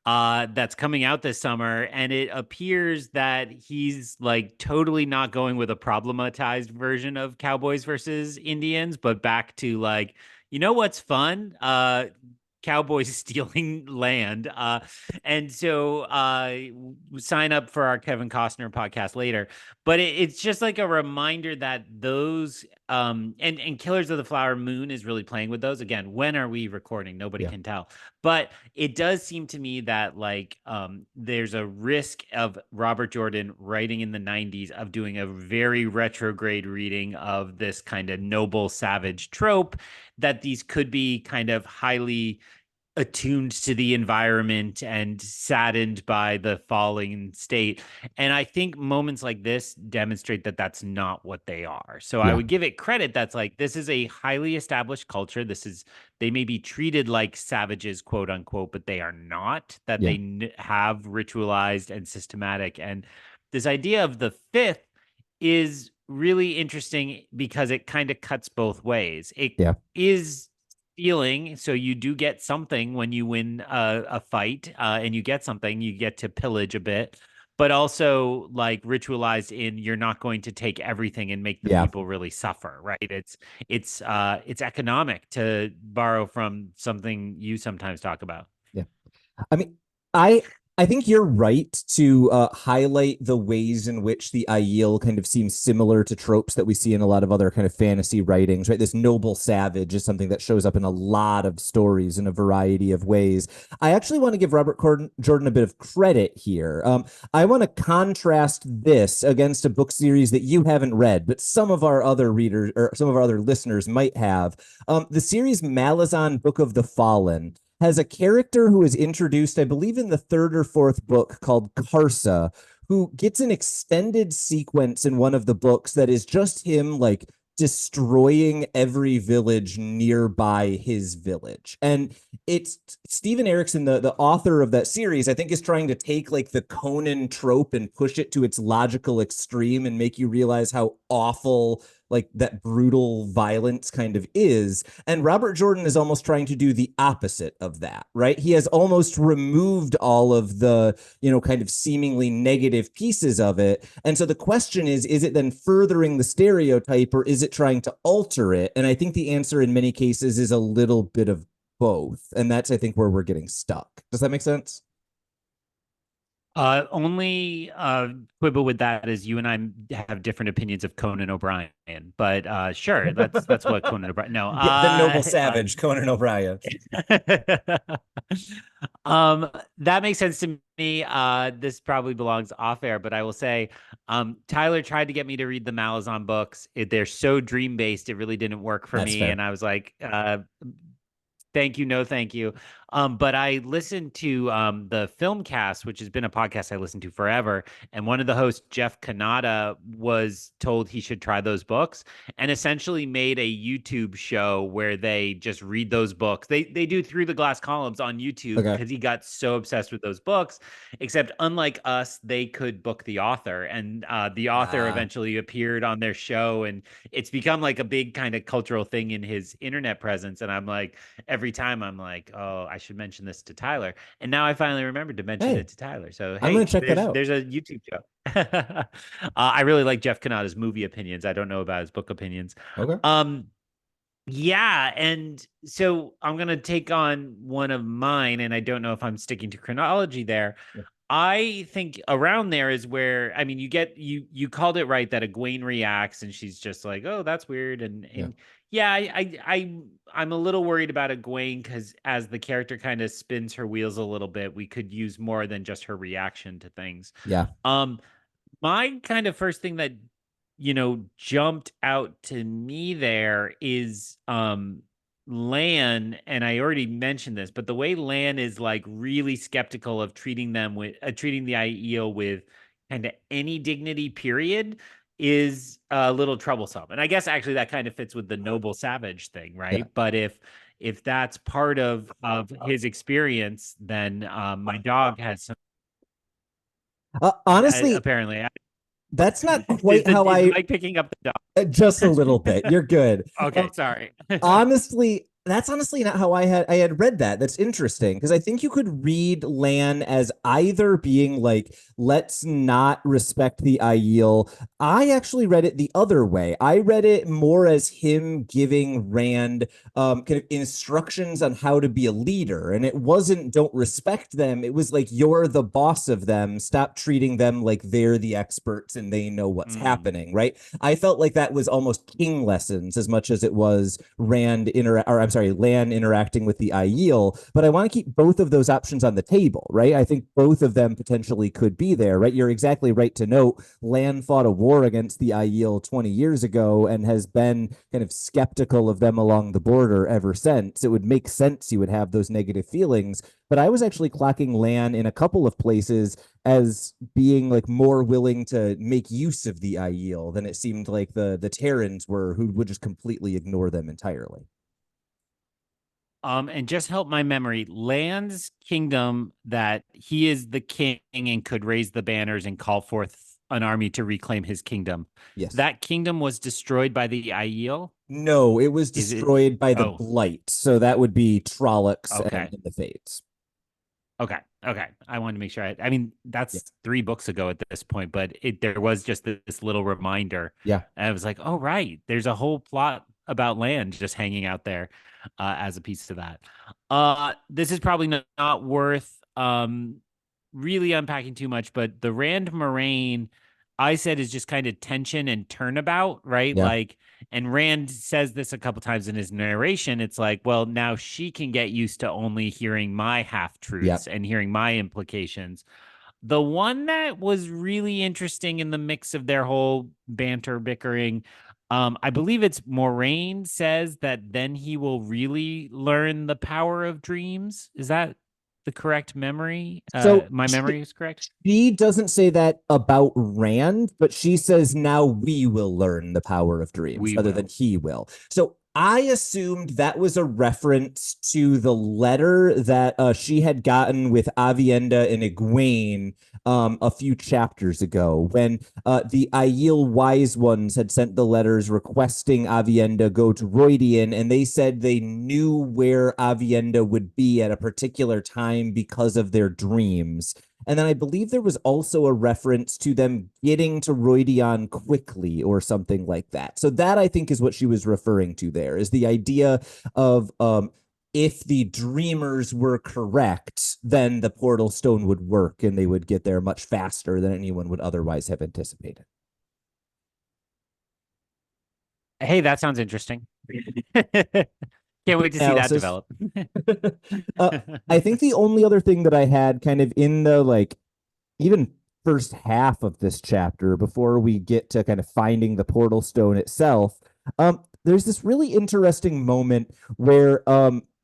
that's coming out this summer, and it appears that he's like totally not going with a problematized version of Cowboys versus Indians, but back to like, you know what's fun? Cowboys stealing land. And so sign up for our Kevin Costner podcast later. But it's just like a reminder that those and Killers of the Flower Moon is really playing with those. Again, when are we recording? Nobody can tell. But it does seem to me that like there's a risk of Robert Jordan writing in the 90s of doing a very retrograde reading of this kind of noble savage trope, that these could be kind of highly attuned to the environment and saddened by the falling state. And I think moments like this demonstrate that that's not what they are. So I would give it credit. That's like, this is a highly established culture. They may be treated like savages, quote unquote, but they are not, that they have ritualized and systematic. And this idea of the fifth is really interesting because it kind of cuts both ways. It is stealing, so you do get something when you win a fight, and you get something, you get to pillage a bit, but also like ritualized in you're not going to take everything and make the people really suffer, right? It's economic, to borrow from something you sometimes talk about. Yeah. I mean, I think you're right to highlight the ways in which the Aiel kind of seems similar to tropes that we see in a lot of other kind of fantasy writings, right? This noble savage is something that shows up in a lot of stories in a variety of ways. I actually want to give Robert Jordan a bit of credit here. I want to contrast this against a book series that you haven't read, but some of our other readers or some of our other listeners might have. The series Malazan Book of the Fallen has a character who is introduced, I believe, in the third or fourth book called Karsa, who gets an extended sequence in one of the books that is just him like destroying every village nearby his village. And it's Stephen Erickson, the author of that series, I think is trying to take like the Conan trope and push it to its logical extreme and make you realize how awful like that brutal violence kind of is. And Robert Jordan is almost trying to do the opposite of that, right? He has almost removed all of the, kind of seemingly negative pieces of it. And so the question is it then furthering the stereotype or is it trying to alter it? And I think the answer in many cases is a little bit of both. And that's, I think, where we're getting stuck. Does that make sense? Only quibble with that is you and I have different opinions of Conan O'Brien, but sure, that's what Conan O'Brien. No, the noble savage, Conan O'Brien. That makes sense to me. This probably belongs off air, but I will say, Tyler tried to get me to read the Malazan books. They're so dream based, it really didn't work for me, and I was like, thank you, no thank you. But I listened to the Filmcast, which has been a podcast I listened to forever. And one of the hosts, Jeff Kanata, was told he should try those books and essentially made a YouTube show where they just read those books. They do Through the Glass Columns on YouTube because he got so obsessed with those books. Except unlike us, they could book the author. And the author eventually appeared on their show. And it's become like a big kind of cultural thing in his internet presence. And I'm like, every time I'm like, oh, I should mention this to Tyler. And now I finally remembered to mention it to Tyler. So, hey, I'm going to check that out. There's a YouTube show. I really like Jeff Kanata's movie opinions. I don't know about his book opinions. Okay. Yeah, and so I'm gonna take on one of mine, and I don't know if I'm sticking to chronology there. Yeah. I think around there is where I mean you called it right that Egwene reacts and she's just like, oh, that's weird. And Yeah. yeah, I'm a little worried about Egwene because as the character kind of spins her wheels a little bit, we could use more than just her reaction to things. Yeah. Um, my kind of first thing that jumped out to me there is Lan, and I already mentioned this, but the way Lan is like really skeptical of treating the Aiel with kind of any dignity, period, is a little troublesome. And I guess actually that kind of fits with the noble savage thing, Yeah. right? But if that's part of his experience, then my dog has some Honestly, apparently. that's not Is quite the how is I Mike picking up the just a little dog? bit. You're good. Okay, sorry. Honestly, that's honestly not how I had read that. That's interesting because I think you could read Lan as either being like, let's not respect the Aiel. I actually read it the other way. I read it more as him giving Rand kind of instructions on how to be a leader. And it wasn't don't respect them. It was like you're the boss of them. Stop treating them like they're the experts and they know what's Mm. happening, right? I felt like that was almost king lessons as much as it was Lan interacting with the Aiel. But I want to keep both of those options on the table, right? I think both of them potentially could be there, right? You're exactly right to note Lan fought a war against the Aiel 20 years ago and has been kind of skeptical of them along the border ever since. It would make sense you would have those negative feelings. But I was actually clocking Lan in a couple of places as being like more willing to make use of the Aiel than it seemed like the Terrans were, who would just completely ignore them entirely. And just help my memory, Lan's kingdom that he is the king and could raise the banners and call forth an army to reclaim his kingdom. Yes. That kingdom was destroyed by the Aiel. No, it was Is it? destroyed by the Oh, Blight. So that would be Trollocs okay. and the Fates. Okay. Okay. I wanted to make sure. I mean, Yeah. that's 3 books ago at this point, but there was just this little reminder. Yeah. And I was like, oh, right. There's a whole plot about land just hanging out there as a piece to that. This is probably not worth really unpacking too much, but the Rand Moraine, I said, is just kind of tension and turnabout, right? Yeah. Like, and Rand says this a couple times in his narration. It's like, well, now she can get used to only hearing my half Yeah. truths and hearing my implications. The one that was really interesting in the mix of their whole banter bickering, I believe it's Moraine says that then he will really learn the power of dreams. Is that the correct memory? So My memory is correct. she doesn't say that about Rand, but she says now we will learn the power of dreams We rather than will. he will. So I assumed that was a reference to the letter that she had gotten with Avienda and Egwene a few chapters ago when the Aiel Wise Ones had sent the letters requesting Avienda go to Roydian, and they said they knew where Avienda would be at a particular time because of their dreams. And then I believe there was also a reference to them getting to Roydion quickly or something like that. So that I think is what she was referring to there, is the idea of if the dreamers were correct, then the portal stone would work and they would get there much faster than anyone would otherwise have anticipated. Hey, that sounds interesting. Can't wait to see that Analysis. develop. uh, I think the only other thing that I had kind of in the like even first half of this chapter before we get to kind of finding the portal stone itself, there's this really interesting moment where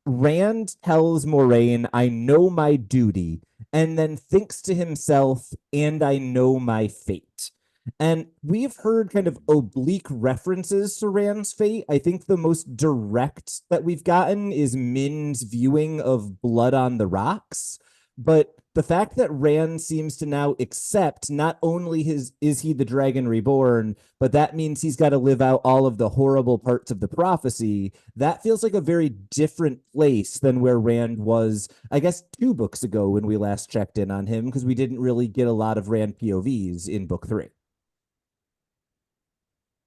Rand tells Moraine, I know my duty, and then thinks to himself, and I know my fate. And we've heard kind of oblique references to Rand's fate. I think the most direct that we've gotten is Min's viewing of Blood on the Rocks. But the fact that Rand seems to now accept not only his is he the dragon reborn, but that means he's got to live out all of the horrible parts of the prophecy. That feels like a very different place than where Rand was, I guess, 2 books ago when we last checked in on him, because we didn't really get a lot of Rand POVs in book 3.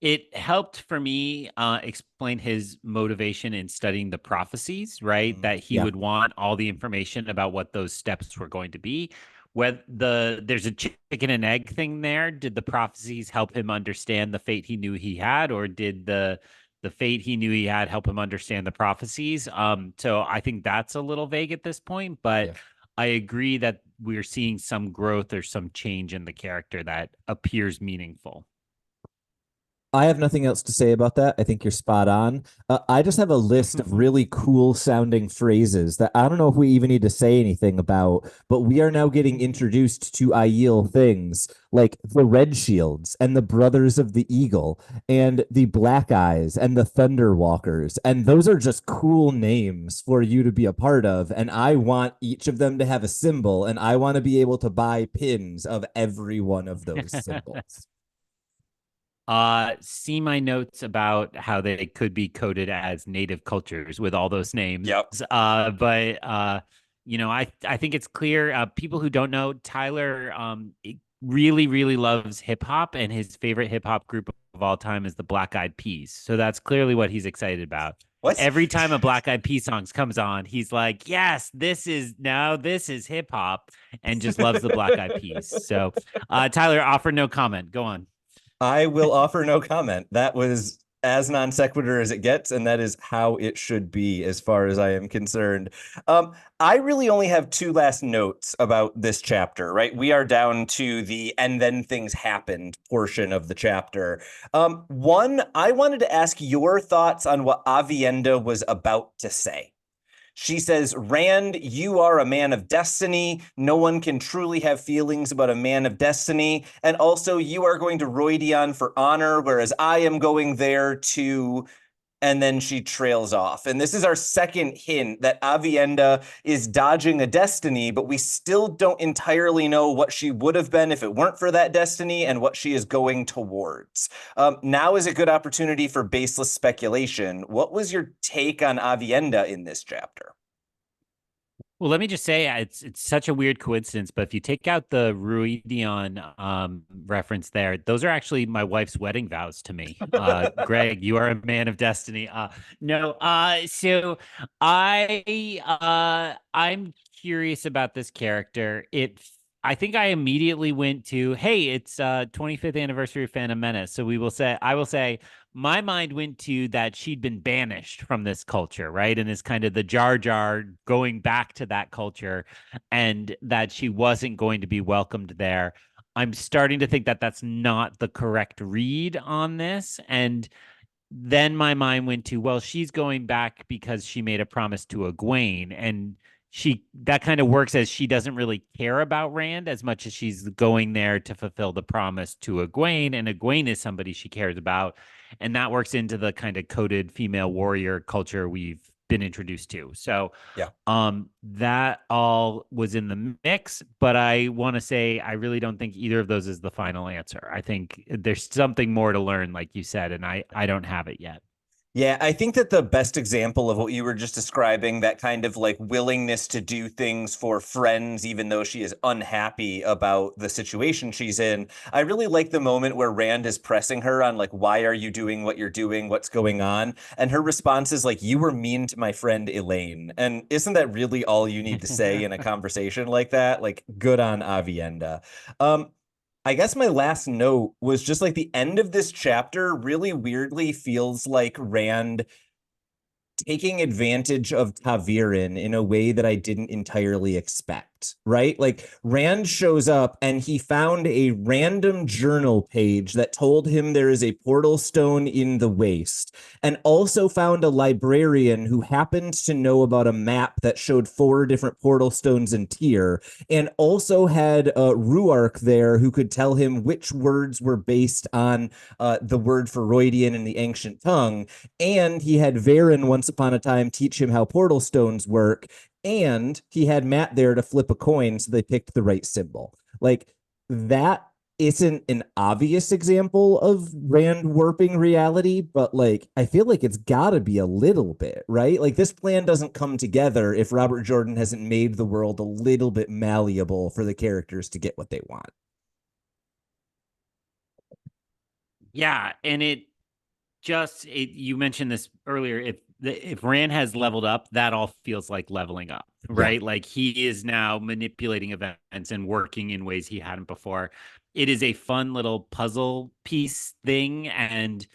It helped for me explain his motivation in studying the prophecies, right? That he Yeah. would want all the information about what those steps were going to be. Whether there's a chicken and egg thing there. Did the prophecies help him understand the fate he knew he had, or did the fate he knew he had help him understand the prophecies? So I think that's a little vague at this point, but Yeah. I agree that we're seeing some growth or some change in the character that appears meaningful. I have nothing else to say about that. I think you're spot on. I just have a list of really cool sounding phrases that I don't know if we even need to say anything about, but we are now getting introduced to Aiel things like the Red Shields and the Brothers of the Eagle and the Black Eyes and the Thunder Walkers. And those are just cool names for you to be a part of. And I want each of them to have a symbol, and I want to be able to buy pins of every one of those symbols. See my notes about how they could be coded as native cultures with all those names. Yep. But I think it's clear. People who don't know, Tyler really, really loves hip hop, and his favorite hip hop group of all time is the Black Eyed Peas. So that's clearly what he's excited about. What? Every time a Black Eyed Peas song comes on, he's like, "Yes, this is hip hop," and just loves the Black Eyed Peas. So, Tyler, offer no comment. Go on. I will offer no comment. That was as non sequitur as it gets, and that is how it should be as far as I am concerned. I really only have two last notes about this chapter, right? We are down to the "and then things happened" portion of the chapter. One, I wanted to ask your thoughts on what Avienda was about to say. She says, "Rand, you are a man of destiny. No one can truly have feelings about a man of destiny. And also, you are going to Roidion for honor, whereas I am going there to..." And then she trails off. And this is our second hint that Avienda is dodging a destiny, but we still don't entirely know what she would have been if it weren't for that destiny and what she is going towards. Now is a good opportunity for baseless speculation. What was your take on Avienda in this chapter? Well, let me just say it's such a weird coincidence, but if you take out the Ruidion reference there, those are actually my wife's wedding vows to me. Greg, you are a man of destiny. No, so I'm curious about this character. I think I immediately went to, hey, it's 25th anniversary of Phantom Menace. So I will say my mind went to that she'd been banished from this culture, right? And is kind of the Jar Jar going back to that culture, and that she wasn't going to be welcomed there. I'm starting to think that that's not the correct read on this. And then my mind went to, well, she's going back because she made a promise to Egwene, and that kind of works as she doesn't really care about Rand as much as she's going there to fulfill the promise to Egwene, and Egwene is somebody she cares about, and that works into the kind of coded female warrior culture we've been introduced to. So Yeah. That all was in the mix, but I want to say I really don't think either of those is the final answer. I think there's something more to learn, like you said, and I don't have it yet. Yeah, I think that the best example of what you were just describing, that kind of like willingness to do things for friends, even though she is unhappy about the situation she's in. I really like the moment where Rand is pressing her on like, why are you doing what you're doing? What's going on? And her response is like, you were mean to my friend Elaine. And isn't that really all you need to say in a conversation like that? Like, good on Avienda. I guess my last note was just like the end of this chapter really weirdly feels like Rand taking advantage of Tavirin in a way that I didn't entirely expect, right? Like Rand shows up and he found a random journal page that told him there is a portal stone in the waste, and also found a librarian who happened to know about a map that showed 4 different portal stones in Tyr, and also had Ruark there who could tell him which words were based on the word for Roidian in the ancient tongue. And he had Varen once upon a time teach him how portal stones work. And he had Matt there to flip a coin so they picked the right symbol. Like, that isn't an obvious example of Rand warping reality, but like, I feel like it's gotta be a little bit, right? Like, this plan doesn't come together if Robert Jordan hasn't made the world a little bit malleable for the characters to get what they want. Yeah, and You mentioned this earlier. If Rand has leveled up, that all feels like leveling up, right? Yeah. Like he is now manipulating events and working in ways he hadn't before. It is a fun little puzzle piece thing, and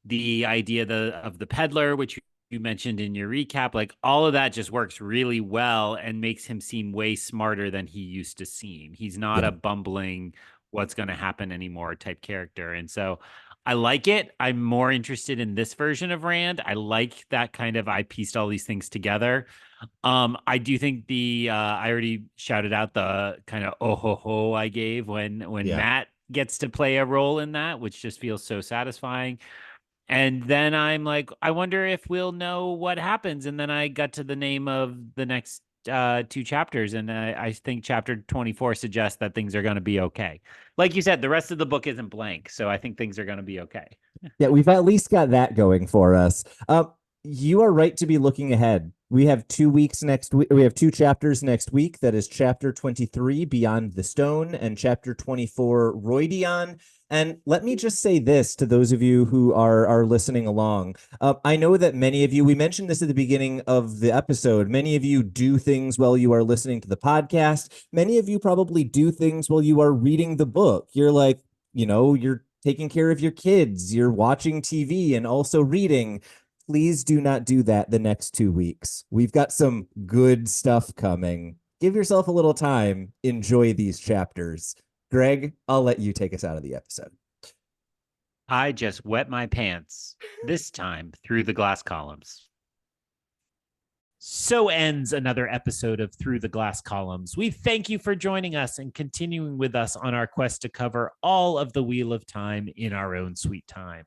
the idea of the peddler, which you mentioned in your recap, like all of that just works really well and makes him seem way smarter than he used to seem. He's not Yeah. a bumbling what's going to happen anymore type character. And so I like it. I'm more interested in this version of Rand. I like that kind of I pieced all these things together. I do think I already shouted out the kind of oh ho ho I gave when Yeah. Matt gets to play a role in that, which just feels so satisfying. And then I'm like, I wonder if we'll know what happens. And then I got to the name of the next two chapters, and I think chapter 24 suggests that things are going to be okay. Like you said, the rest of the book isn't blank, so I think things are going to be okay. Yeah, we've at least got that going for us. You are right to be looking ahead. We have 2 weeks next week. We have 2 chapters next week. That is chapter 23, Beyond the Stone, and chapter 24, Roydion. And let me just say this to those of you who are listening along. I know that many of you, we mentioned this at the beginning of the episode, many of you do things while you are listening to the podcast. Many of you probably do things while you are reading the book. You're like, you're taking care of your kids, you're watching TV and also reading. Please do not do that the next 2 weeks. We've got some good stuff coming. Give yourself a little time. Enjoy these chapters. Greg, I'll let you take us out of the episode. I just wet my pants, this time through the glass columns. So ends another episode of Through the Glass Columns. We thank you for joining us and continuing with us on our quest to cover all of the Wheel of Time in our own sweet time.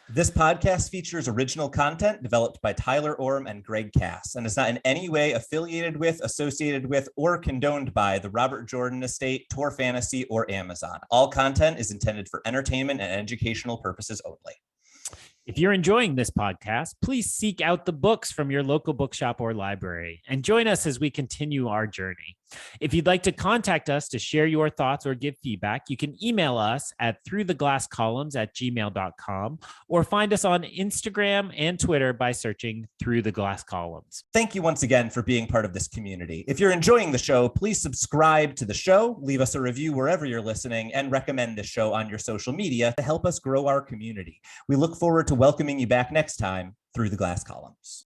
This podcast features original content developed by Tylor Orm and Greg Cass and is not in any way affiliated with, associated with, or condoned by the Robert Jordan Estate, Tor Fantasy, or Amazon. All content is intended for entertainment and educational purposes only. If you're enjoying this podcast, please seek out the books from your local bookshop or library and join us as we continue our journey. If you'd like to contact us to share your thoughts or give feedback, you can email us at throughtheglasscolumns@gmail.com or find us on Instagram and Twitter by searching Through the Glass Columns. Thank you once again for being part of this community. If you're enjoying the show, please subscribe to the show, leave us a review wherever you're listening, and recommend this show on your social media to help us grow our community. We look forward to welcoming you back next time through the Glass Columns.